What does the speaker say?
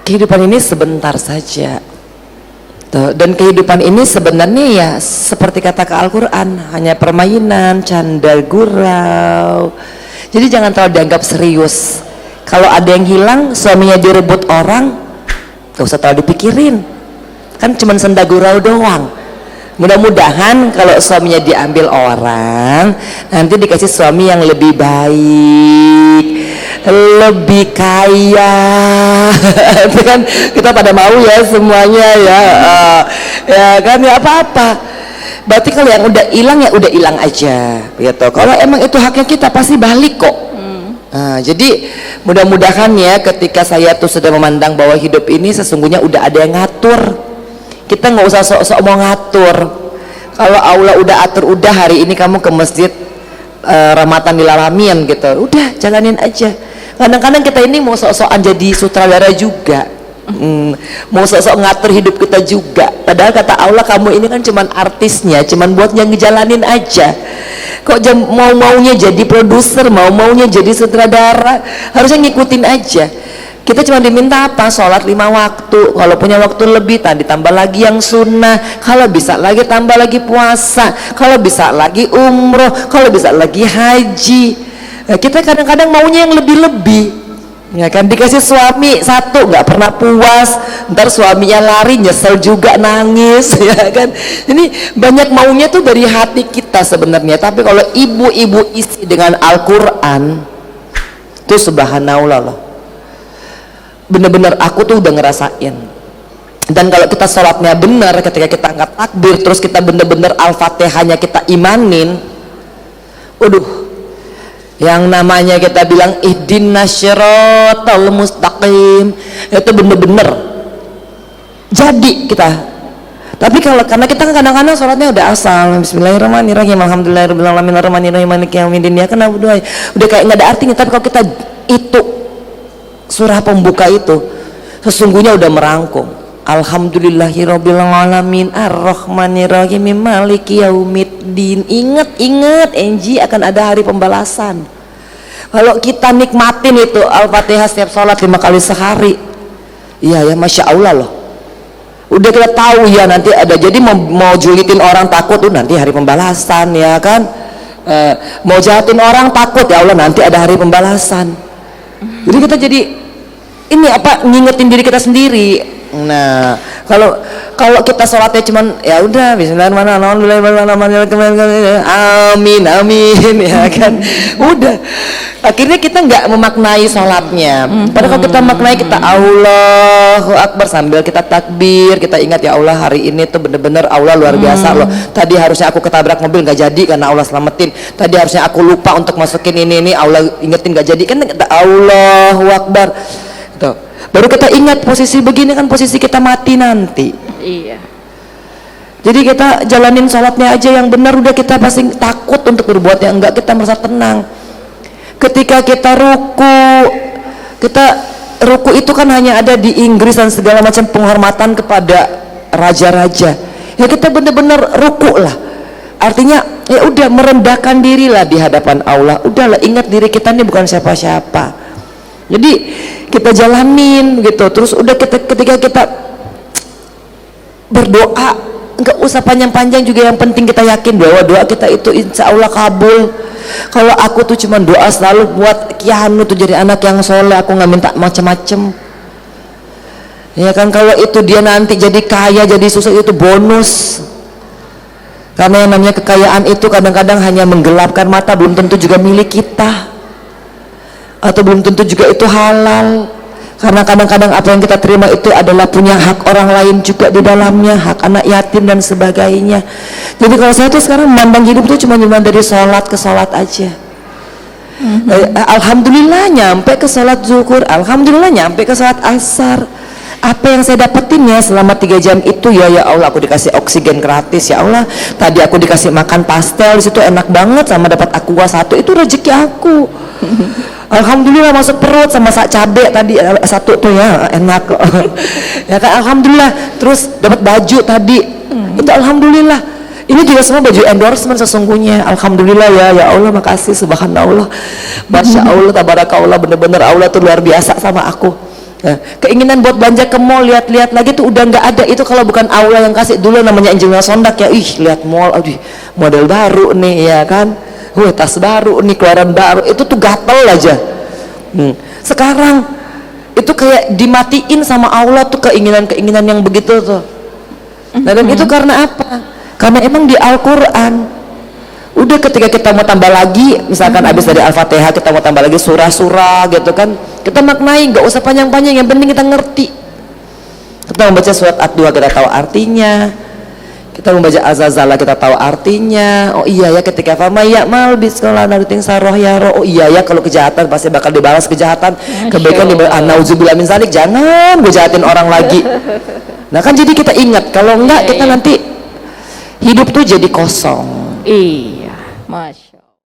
kehidupan ini sebentar saja. Dan kehidupan ini sebenarnya ya seperti kata ke Al-Quran, hanya permainan, canda gurau. Jadi jangan terlalu dianggap serius. Kalau ada yang hilang, suaminya direbut orang, gak usah terlalu dipikirin, kan cuma senda gurau doang. Mudah-mudahan kalau suaminya diambil orang, nanti dikasih suami yang lebih baik, lebih kaya. Itu kan kita pada mau ya semuanya ya, ya kan, ya apa-apa. Berarti kalau yang udah hilang ya udah hilang aja gitu. Kalau emang itu haknya kita pasti balik kok. Nah, jadi mudah-mudahan ya ketika saya tuh sudah memandang bahwa hidup ini sesungguhnya udah ada yang ngatur. Kita nggak usah sok-sok mau ngatur. Kalau Allah udah atur, udah hari ini kamu ke masjid Rahmatan lil Alamin gitu, udah jalanin aja. Kadang-kadang kita ini mau sok-sokan jadi sutradara juga, mau sok-sok ngatur hidup kita juga. Padahal kata Allah, kamu ini kan cuman artisnya, cuman buat yang ngejalanin aja. Kok mau-maunya jadi produser, mau-maunya jadi sutradara, harusnya ngikutin aja. Kita cuma diminta apa? Sholat 5 waktu. Kalau punya waktu lebih, tadi tambah lagi yang sunnah. Kalau bisa lagi tambah lagi puasa. Kalau bisa lagi umroh. Kalau bisa lagi haji. Nah, kita kadang-kadang maunya yang lebih-lebih. Ya kan, dikasih suami satu nggak pernah puas, ntar suaminya lari nyesel juga nangis, ya kan. Ini banyak maunya tuh dari hati kita sebenarnya. Tapi kalau ibu-ibu isi dengan Al-Quran, tuh subhanallah loh. Bener-bener aku tuh udah ngerasain. Dan kalau kita sholatnya bener, ketika kita angkat takbir terus kita bener-bener Al-Fatihahnya kita imanin, waduh, yang namanya kita bilang ihdinas syiratal mustaqim, itu bener-bener jadi kita. Tapi kalau karena kita kadang-kadang sholatnya udah asal bismillahirrahmanirrahim alhamdulillahirabbil alamin arrahmanirrahim maliki yaumiddin ya, kan udah kayak nggak ada artinya. Tapi kalau kita itu surah pembuka itu sesungguhnya udah merangkum alhamdulillahirabbil alamin arrahmanirrahim maliki yaumiddin. Ingat Enji akan ada hari pembalasan. Kalau kita nikmatin itu Al-Fatihah setiap sholat 5 kali sehari, iya ya, masya Allah loh. Udah kita tahu ya nanti ada, jadi mau julitin orang takut tuh nanti hari pembalasan, ya kan. Mau jahatin orang takut, ya Allah nanti ada hari pembalasan. Jadi kita jadi ini apa, ngingetin diri kita sendiri. Nah, kalau kita sholatnya cuman ya udah bismillahirrahmanirrahim amin ya kan, udah akhirnya kita nggak memaknai sholatnya. Padahal kalau kita maknai, kita Allahu Akbar sambil kita takbir, kita ingat ya Allah hari ini tuh bener-bener Allah luar biasa loh. Tadi harusnya aku ketabrak mobil nggak jadi karena Allah selamatin. Tadi harusnya aku lupa untuk masukin ini Allah ingetin nggak jadi, kan kita Allahu Akbar tuh. Baru kita ingat posisi begini kan posisi kita mati nanti. Iya. Jadi kita jalanin sholatnya aja yang benar, udah kita pasti takut untuk berbuat yang enggak, kita merasa tenang. Ketika kita ruku itu kan hanya ada di Inggris dan segala macam penghormatan kepada raja-raja. Ya kita benar-benar ruku lah. Artinya ya udah merendahkan diri lah di hadapan Allah. Udahlah, ingat diri kita ini bukan siapa-siapa. Jadi kita jalanin gitu. Terus udah ketika kita berdoa nggak usah panjang-panjang juga, yang penting kita yakin bahwa doa kita itu insya Allah kabul. Kalau aku tuh cuma doa selalu buat Kianu tuh jadi anak yang soleh, aku nggak minta macem-macem, ya kan. Kalau itu dia nanti jadi kaya jadi sukses itu bonus, karena yang namanya kekayaan itu kadang-kadang hanya menggelapkan mata, belum tentu juga milik kita, atau belum tentu juga itu halal. Karena kadang-kadang apa yang kita terima itu adalah punya hak orang lain juga di dalamnya, hak anak yatim dan sebagainya. Jadi kalau saya tuh sekarang memandang hidup tuh cuma dari sholat ke sholat aja. Alhamdulillah nyampe ke sholat zuhur, alhamdulillah nyampe ke sholat asar. Apa yang saya dapetin ya selama 3 jam itu ya Allah, aku dikasih oksigen gratis ya Allah. Tadi aku dikasih makan pastel di situ enak banget, sama dapat aqua 1, itu rezeki aku. Alhamdulillah masuk perut sama cabe tadi 1 tuh ya enak kok. Ya kan, alhamdulillah. Terus dapat baju tadi, itu alhamdulillah. Ini juga semua baju endorsement sesungguhnya. Alhamdulillah ya Allah, makasih subhanallah, masya Allah tabarakallah, bener-bener Allah tuh luar biasa sama aku. Nah, keinginan buat belanja ke mall, lihat-lihat lagi tuh udah nggak ada. Itu kalau bukan Allah yang kasih. Dulu namanya Angelina Sondak ya, ih lihat mall, aduh model baru nih ya kan, tas baru nih, keluaran baru, itu tuh gatel aja. Sekarang itu kayak dimatiin sama Allah tuh keinginan-keinginan yang begitu tuh. Nah, dan itu karena apa? Karena emang di Al-Quran udah, ketika kita mau tambah lagi, misalkan habis dari Al-Fatihah kita mau tambah lagi surah-surah gitu kan, kita maknai, nggak usah panjang-panjang, yang penting kita ngerti. Kita membaca surat Ad-Duha kita tahu artinya, kita membaca Az-Zalzalah kita tahu artinya. Oh iya ya, ketika fama ya mal biskola naruting saroh ya roh, oh iya ya, kalau kejahatan pasti bakal dibalas kejahatan, kebaikan dibalas. Nauzubillah min zalik, jangan gue jahatin orang lagi. Nah kan jadi kita ingat, kalau enggak kita nanti hidup tuh jadi kosong. Iya, Masya